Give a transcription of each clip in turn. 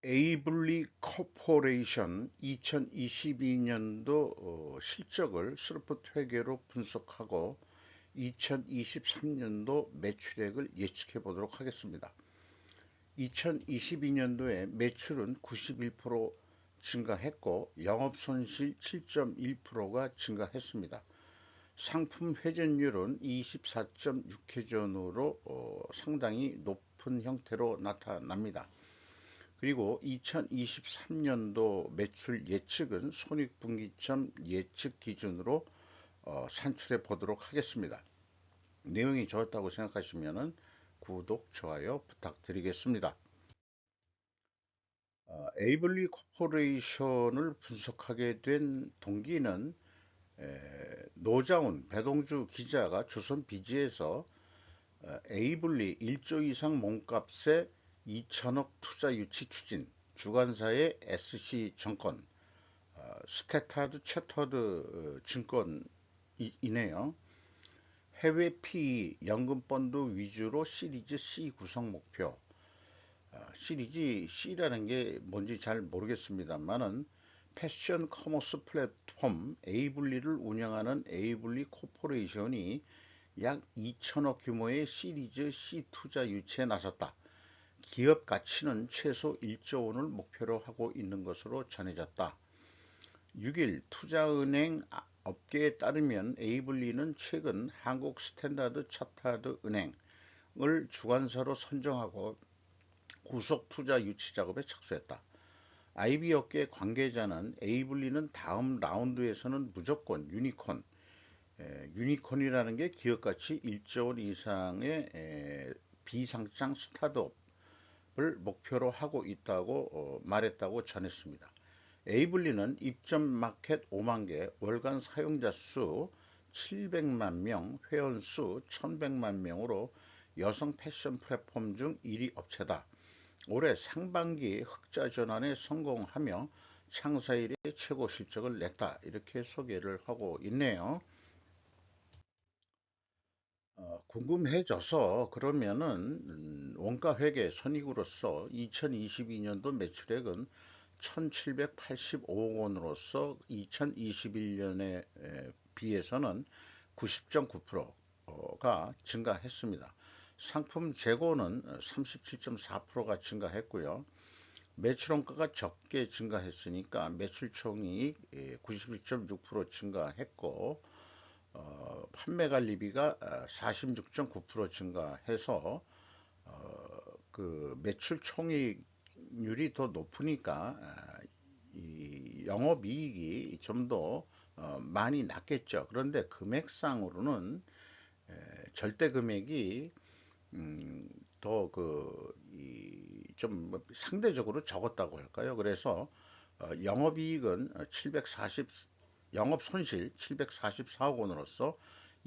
에이블리 코퍼레이션 2022년도 실적을 스로프트 회계로 분석하고 2023년도 매출액을 예측해 보도록 하겠습니다. 2022년도에 매출은 91% 증가했고 영업손실 7.1%가 증가했습니다. 상품 회전율은 24.6회전으로 상당히 높은 형태로 나타납니다. 그리고 2023년도 매출 예측은 손익분기점 예측 기준으로 산출해 보도록 하겠습니다. 내용이 좋았다고 생각하시면 구독, 좋아요 부탁드리겠습니다. 에이블리 코퍼레이션을 분석하게 된 동기는 노자훈 배동주 기자가 조선 비지에서 에이블리 1조 이상 몸값에 2천억 투자 유치 추진, 주관사의 SC증권, 스탠다드 채터드 증권이네요. 해외 PE, 연금펀드 위주로 시리즈 C 구성 목표. 시리즈 C라는 게 뭔지 잘 모르겠습니다만은 패션 커머스 플랫폼 에이블리를 운영하는 에이블리 코퍼레이션이 약 2천억 규모의 시리즈 C 투자 유치에 나섰다. 기업 가치는 최소 1조 원을 목표로 하고 있는 것으로 전해졌다. 6일 투자은행 업계에 따르면 에이블리는 최근 한국 스탠다드 차타드 은행을 주관사로 선정하고 구속 투자 유치 작업에 착수했다. IB 업계 관계자는 에이블리는 다음 라운드에서는 무조건 유니콘이라는 게 기업가치 1조 원 이상의 비상장 스타트업을 목표로 하고 있다고 말했다고 전했습니다. 에이블리는 입점 마켓 5만 개, 월간 사용자 수 700만 명, 회원 수 1100만 명으로 여성 패션 플랫폼 중 1위 업체다. 올해 상반기 흑자 전환에 성공하며 창사 이래 최고 실적을 냈다. 이렇게 소개를 하고 있네요. 궁금해져서 그러면은 원가 회계 손익으로서 2022년도 매출액은 1785억 원으로서 2021년에 비해서는 90.9%가 증가했습니다. 상품 재고는 37.4%가 증가했고요. 매출원가가 적게 증가했으니까 매출총이익 91.6% 증가했고 판매관리비가 46.9% 증가해서 그 매출 총이익률이 더 높으니까 이 영업이익이 좀 더 많이 낮겠죠. 그런데 금액상으로는 절대 금액이 좀 상대적으로 적었다고 할까요? 그래서 영업이익은 740 영업손실 744억 원으로서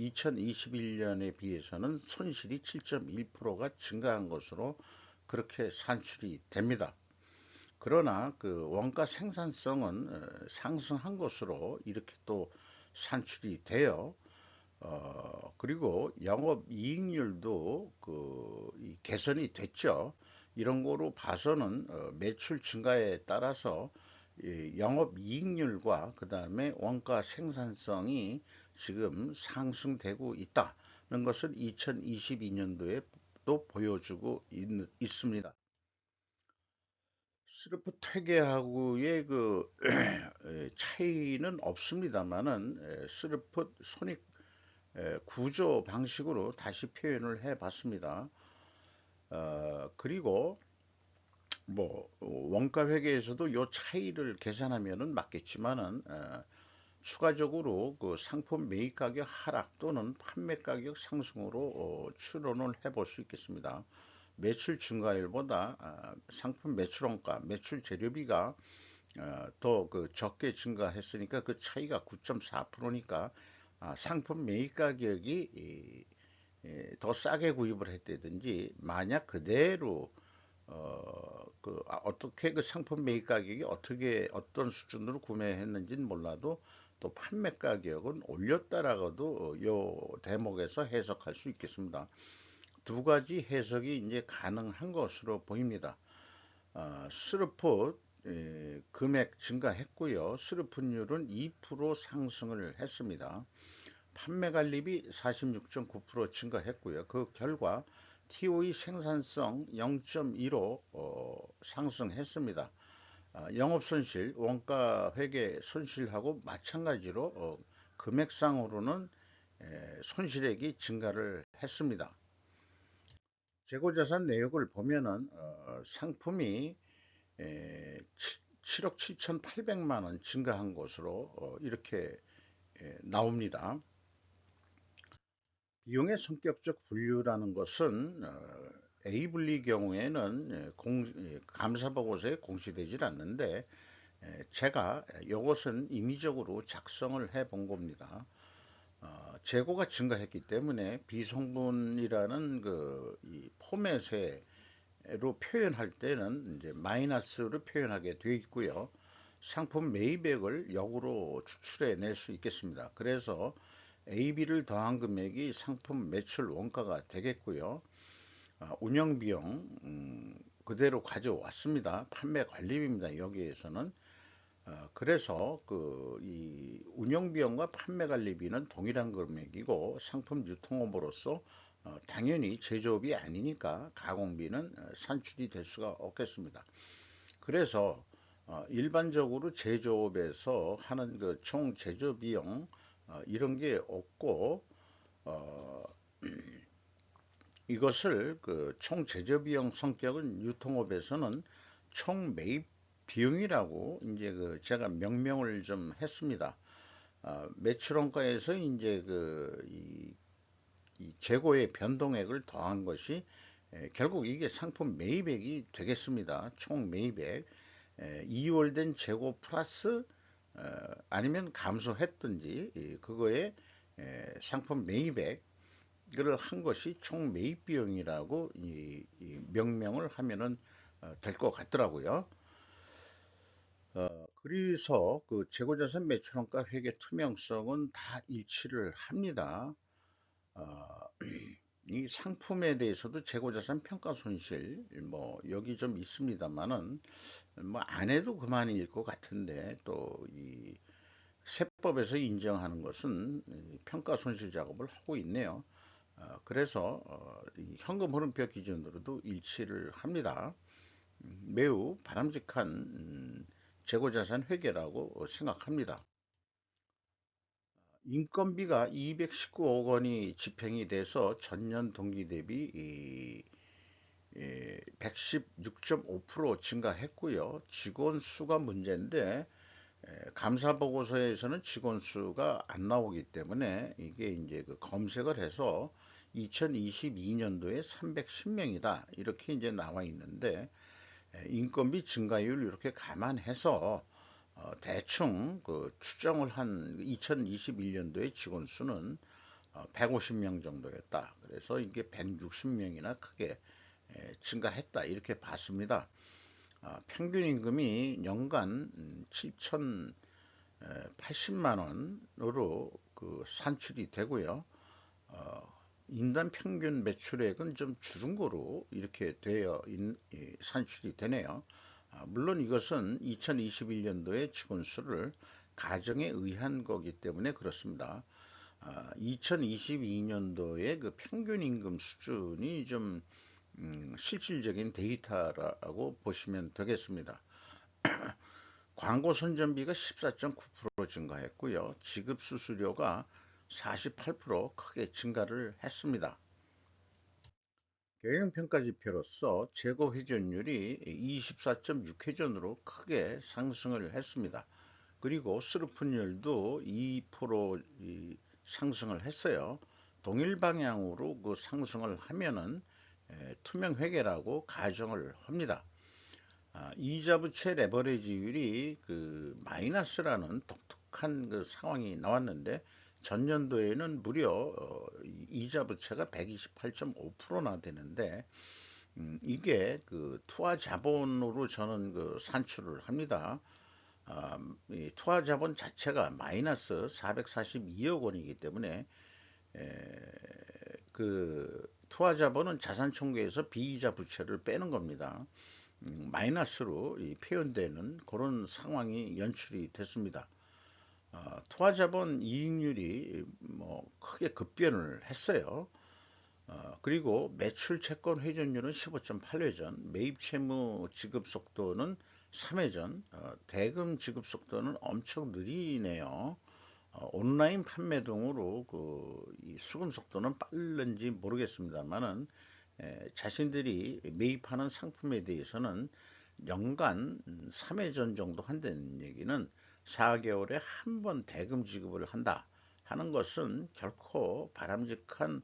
2021년에 비해서는 손실이 7.1%가 증가한 것으로 그렇게 산출이 됩니다. 그러나 그 원가 생산성은 상승한 것으로 이렇게 또 산출이 돼요. 그리고 영업이익률도 개선이 됐죠. 이런 거로 봐서는 매출 증가에 따라서 영업이익률과 그 다음에 원가 생산성이 지금 상승되고 있다는 것을 2022년도에 또 보여주고 있습니다. 스르프 회계하고의 그 차이는 없습니다만은 스르프 손익 구조 방식으로 다시 표현을 해 봤습니다. 그리고 뭐 원가 회계에서도 요 차이를 계산하면은 맞겠지만은 추가적으로 그 상품 매입 가격 하락 또는 판매 가격 상승으로 추론을 해볼 수 있겠습니다. 매출 증가율보다 상품 매출 원가, 매출 재료비가 더 그 적게 증가했으니까 그 차이가 9.4%니까 상품 매입 가격이 더 싸게 구입을 했다든지 만약 그대로 어떻게 그 상품 매입 가격이 어떻게 어떤 수준으로 구매했는지는 몰라도 또 판매 가격은 올렸다라고도 요 대목에서 해석할 수 있겠습니다. 두 가지 해석이 이제 가능한 것으로 보입니다. 스루풋 금액 증가했고요. 스루풋율은 2% 상승을 했습니다. 판매 관리비 46.9% 증가했고요. 그 결과 TOE 생산성 0.15 상승했습니다. 영업손실, 원가 회계 손실하고 마찬가지로 금액상으로는 손실액이 증가를 했습니다. 재고자산 내역을 보면은 상품이 7억 7,800만 원 증가한 것으로 이렇게 나옵니다. 비용의 성격적 분류라는 것은 A 분리 경우에는 감사보고서에 공시되질 않는데 제가 이것은 임의적으로 작성을 해 본 겁니다. 재고가 증가했기 때문에 비성분이라는 이 포맷으로 표현할 때는 이제 마이너스로 표현하게 되어 있고요. 상품 매입액을 역으로 추출해 낼 수 있겠습니다. 그래서 AB를 더한 금액이 상품 매출 원가가 되겠고요. 운영비용 그대로 가져왔습니다. 판매 관리비입니다. 여기에서는 그래서 이 운영비용과 판매 관리비는 동일한 금액이고 상품 유통업으로서 당연히 제조업이 아니니까 가공비는 산출이 될 수가 없겠습니다. 그래서 일반적으로 제조업에서 하는 그 총 제조 비용 이런 게 없고 어, 이것을 그 총 제조 비용 성격은 유통업에서는 총 매입 비용이라고 이제 제가 명명을 좀 했습니다. 매출원가에서 이제 이 재고의 변동액을 더한 것이 결국 이게 상품 매입액이 되겠습니다. 총 매입액 2월 된 재고 플러스 아니면 감소했든지 그거에 상품 매입액을 한 것이 총 매입 비용이라고 이 명명을 하면은 될 것 같더라고요. 그래서 그 재고자산 매출원가 회계 투명성은 다 일치를 합니다. 어, 이 상품에 대해서도 재고자산 평가 손실 뭐 여기 좀 있습니다만은 뭐 안 해도 그만일 것 같은데 또 이 세법에서 인정하는 것은 이 평가 손실 작업을 하고 있네요. 그래서 이 현금 흐름표 기준으로도 일치를 합니다. 매우 바람직한 재고자산 회계라고 생각합니다. 인건비가 219억 원이 집행이 돼서 전년 동기 대비 116.5% 증가했고요. 직원 수가 문제인데 감사 보고서에서는 직원 수가 안 나오기 때문에 이게 이제 그 검색을 해서 2022년도에 310명이다 이렇게 이제 나와 있는데 인건비 증가율 이렇게 감안해서 대충 그 추정을 한 2021년도의 직원 수는 150명 정도였다. 그래서 이게 160명이나 크게 증가했다 이렇게 봤습니다. 평균 임금이 연간 7,080만 원으로 그 산출이 되고요. 인당 평균 매출액은 좀 줄은 거로 이렇게 산출이 되네요. 물론 이것은 2021년도의 직원 수를 가정에 의한 거기 때문에 그렇습니다. 2022년도의 그 평균 임금 수준이 좀 실질적인 데이터라고 보시면 되겠습니다. 광고 선전비가 14.9% 증가했고요. 지급 수수료가 48% 크게 증가를 했습니다. 경영평가지표로서 재고 회전율이 24.6회전으로 크게 상승을 했습니다. 그리고 스루픈율도 2% 상승을 했어요. 동일 방향으로 그 상승을 하면은 투명 회계라고 가정을 합니다. 이자 부채 레버리지율이 그 마이너스라는 독특한 그 상황이 나왔는데 전년도에는 무려 이자 부채가 128.5%나 되는데 이게 그 투하 자본으로 저는 그 산출을 합니다. 이 투하 자본 자체가 마이너스 442억 원이기 때문에 그 투하 자본은 자산 총계에서 비이자 부채를 빼는 겁니다. 마이너스로 표현되는 그런 상황이 연출이 됐습니다. 투자자본 이익률이 뭐 크게 급변을 했어요. 그리고 매출 채권 회전율은 15.8회전, 매입 채무 지급 속도는 3회전, 대금 지급 속도는 엄청 느리네요. 온라인 판매 등으로 이 수금 속도는 빠른지 모르겠습니다만은 자신들이 매입하는 상품에 대해서는 연간 3회전 정도 한다는 얘기는 4개월에 한 번 대금 지급을 한다 하는 것은 결코 바람직한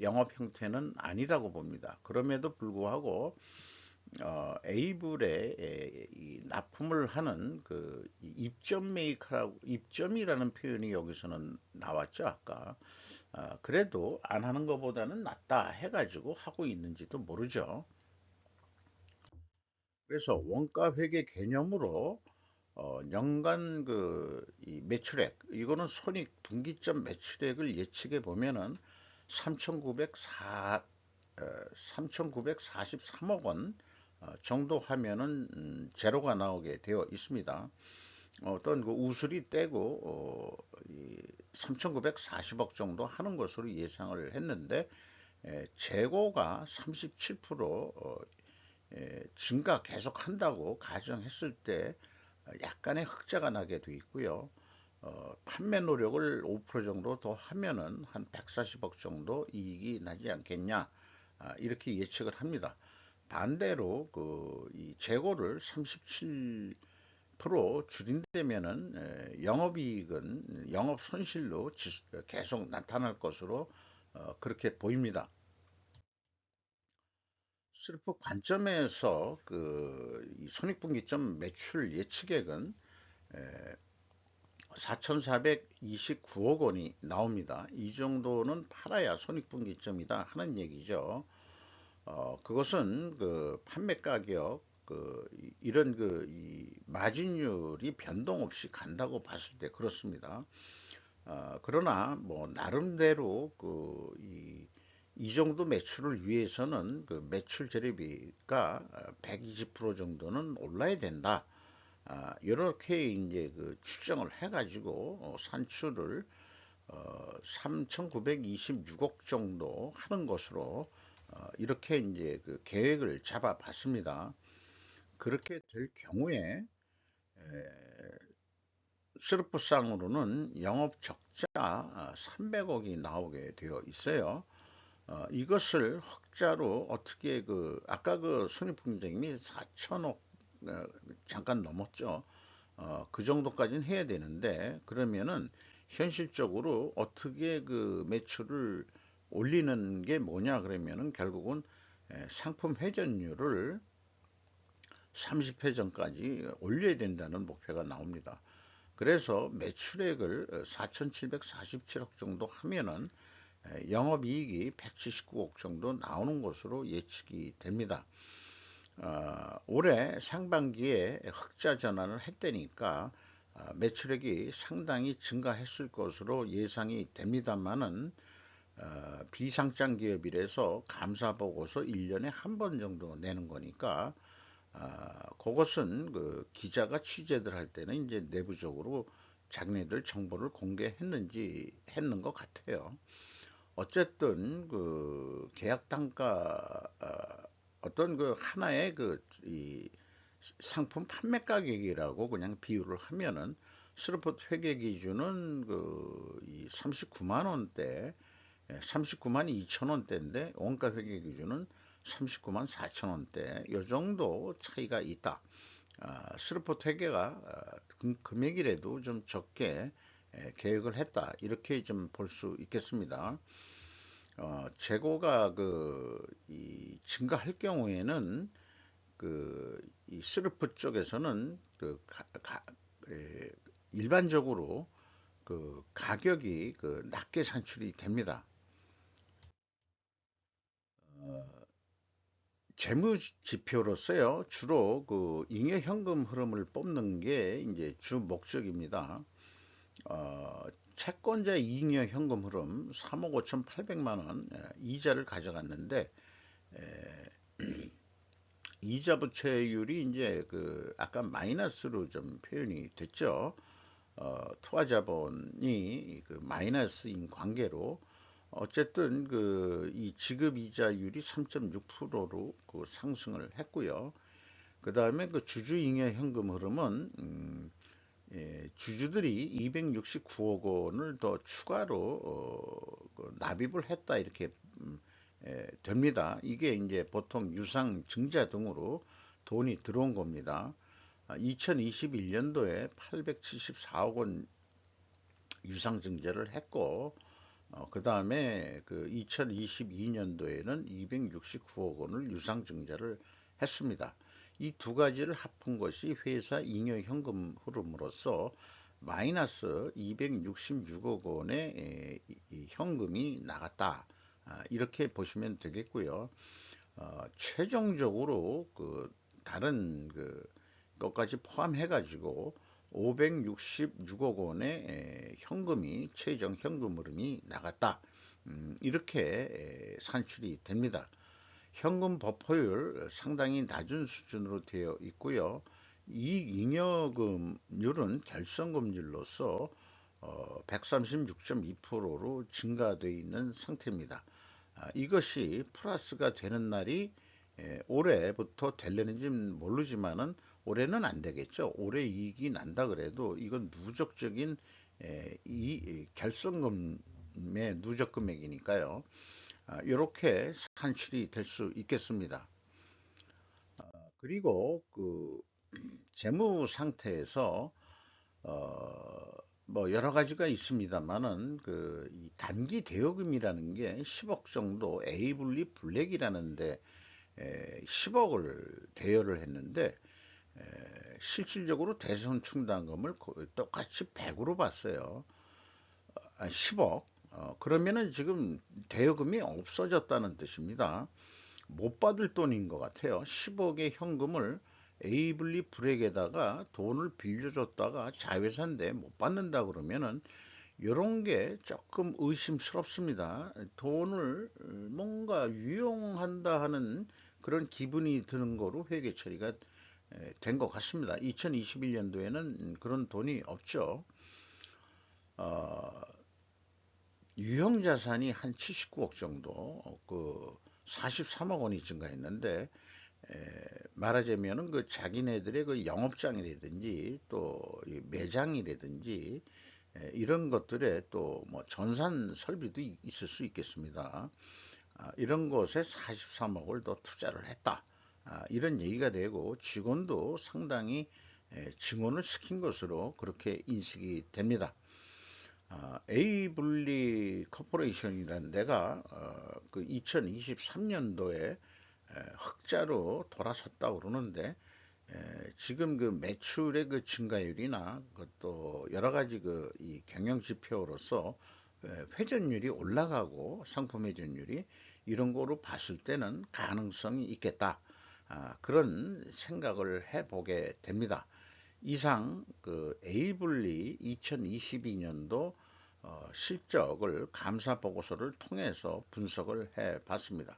영업 형태는 아니라고 봅니다. 그럼에도 불구하고 A불에 이 납품을 하는 그 입점 메이커라고 입점이라는 표현이 여기서는 나왔죠 아까. 그래도 안 하는 것보다는 낫다 해가지고 하고 있는지도 모르죠. 그래서 원가 회계 개념으로 연간 이 매출액 이거는 손익 분기점 매출액을 예측해 보면은 3,904 3,943억 원 정도 하면은 제로가 나오게 되어 있습니다. 어떤 그 우수리 떼고 3,940억 정도 하는 것으로 예상을 했는데 재고가 37% 증가 계속 한다고 가정했을 때 약간의 흑자가 나게 돼 있고요. 판매 노력을 5% 정도 더 하면은 한 140억 정도 이익이 나지 않겠냐 이렇게 예측을 합니다. 반대로 이 재고를 37% 줄인다면은 영업이익은 영업 손실로 계속 나타날 것으로 그렇게 보입니다. 슬프 관점에서 이 손익분기점 매출 예측액은 4,429억 원이 나옵니다. 이 정도는 팔아야 손익분기점이다 하는 얘기죠. 그것은 그 판매 가격 이런 이 마진율이 변동 없이 간다고 봤을 때 그렇습니다. 그러나 뭐 나름대로 이 정도 매출을 위해서는 그 매출 재료비가 120% 정도는 올라야 된다. 이렇게 이제 그 추정을 해가지고 산출을 3,926억 정도 하는 것으로 이렇게 이제 그 계획을 잡아봤습니다. 그렇게 될 경우에 스르프상으로는 영업 적자 300억이 나오게 되어 있어요. 이것을 흑자로 어떻게 아까 그 손익분기점이 4천억 잠깐 넘었죠. 그 정도까지는 해야 되는데 그러면은 현실적으로 어떻게 그 매출을 올리는 게 뭐냐 그러면은 결국은 상품 회전율을 30회전까지 올려야 된다는 목표가 나옵니다. 그래서 매출액을 4,747억 정도 하면은 영업이익이 179억 정도 나오는 것으로 예측이 됩니다. 올해 상반기에 흑자 전환을 했다니까 매출액이 상당히 증가했을 것으로 예상이 됩니다만은 비상장 기업이라서 감사보고서 1년에 한 번 정도 내는 거니까 그것은 그 기자가 취재들 할 때는 이제 내부적으로 자기네들 정보를 공개했는지 했는 것 같아요. 어쨌든 그 계약 단가 어떤 그 하나의 이 상품 판매 가격이라고 그냥 비유를 하면은 스루폿 회계 기준은 이 39만 원대, 39만 2천 원대인데 원가 회계 기준은 39만 4천 원대. 요 정도 차이가 있다. 스루폿 회계가 금액이라도 좀 적게 계획을 했다. 이렇게 좀 볼 수 있겠습니다. 재고가 이 증가할 경우에는 이 스르프 쪽에서는 에, 일반적으로 가격이 낮게 산출이 됩니다. 재무 지표로서요, 주로 잉여 현금 흐름을 뽑는 게 이제 주 목적입니다. 채권자 잉여 현금 흐름 3억 5,800만 원 이자를 가져갔는데 이자 부채율이 이제 그 아까 마이너스로 좀 표현이 됐죠. 투하자본이 그 마이너스인 관계로 어쨌든 그 이 지급 이자율이 3.6%로 그 상승을 했고요. 그 다음에 그 주주잉여 현금 흐름은 주주들이 269억 원을 더 추가로 그 납입을 했다 이렇게 됩니다. 이게 이제 보통 유상 증자 등으로 돈이 들어온 겁니다. 2021년도에 874억 원 유상 증자를 했고 그 다음에 그 2022년도에는 269억 원을 유상 증자를 했습니다. 이 두 가지를 합한 것이 회사 잉여 현금 흐름으로서 마이너스 266억 원의 현금이 나갔다. 이렇게 보시면 되겠고요. 최종적으로 그 다른 그 것까지 포함해 가지고 566억 원의 현금이 최종 현금 흐름이 나갔다. 이렇게 산출이 됩니다. 현금 버퍼율 상당히 낮은 수준으로 되어 있고요. 이익잉여금률은 결성금률로서 136.2%로 증가되어 있는 상태입니다. 이것이 플러스가 되는 날이 올해부터 될려는지는 모르지만은 올해는 안 되겠죠. 올해 이익이 난다 그래도 이건 누적적인 이 결성금의 누적 금액이니까요. 이렇게 산출이 될 수 있겠습니다. 그리고 그 재무 상태에서 어, 뭐 여러 가지가 있습니다만은 그 이 단기 대여금이라는 게 10억 정도 에이블리 블랙이라는데 10억을 대여를 했는데 실질적으로 대손 충당금을 똑같이 100으로 봤어요. 10억. 그러면은 지금 대여금이 없어졌다는 뜻입니다. 못 받을 돈인 것 같아요. 10억의 현금을 에이블리 브렉에다가 돈을 빌려줬다가 자회사인데 못 받는다 그러면은 이런 게 조금 의심스럽습니다. 돈을 뭔가 유용한다 하는 그런 기분이 드는 거로 회계 처리가 된 것 같습니다. 2021년도에는 그런 돈이 없죠. 어, 유형 자산이 한 79억 정도, 그 43억 원이 증가했는데 말하자면은 그 자기네들의 그 영업장이라든지 또 매장이라든지 이런 것들에 또 뭐 전산 설비도 있을 수 있겠습니다. 이런 곳에 43억을 더 투자를 했다. 이런 얘기가 되고 직원도 상당히 증원을 시킨 것으로 그렇게 인식이 됩니다. 에이블리 코퍼레이션이라는 데가 그 2023년도에 흑자로 돌아섰다고 그러는데 지금 그 매출의 그 증가율이나 그또 여러 가지 그 이 경영 지표로서 회전율이 올라가고 상품 회전율이 이런 거로 봤을 때는 가능성이 있겠다. 그런 생각을 해보게 됩니다. 이상 그 에이블리 2022년도 실적을 감사 보고서를 통해서 분석을 해 봤습니다.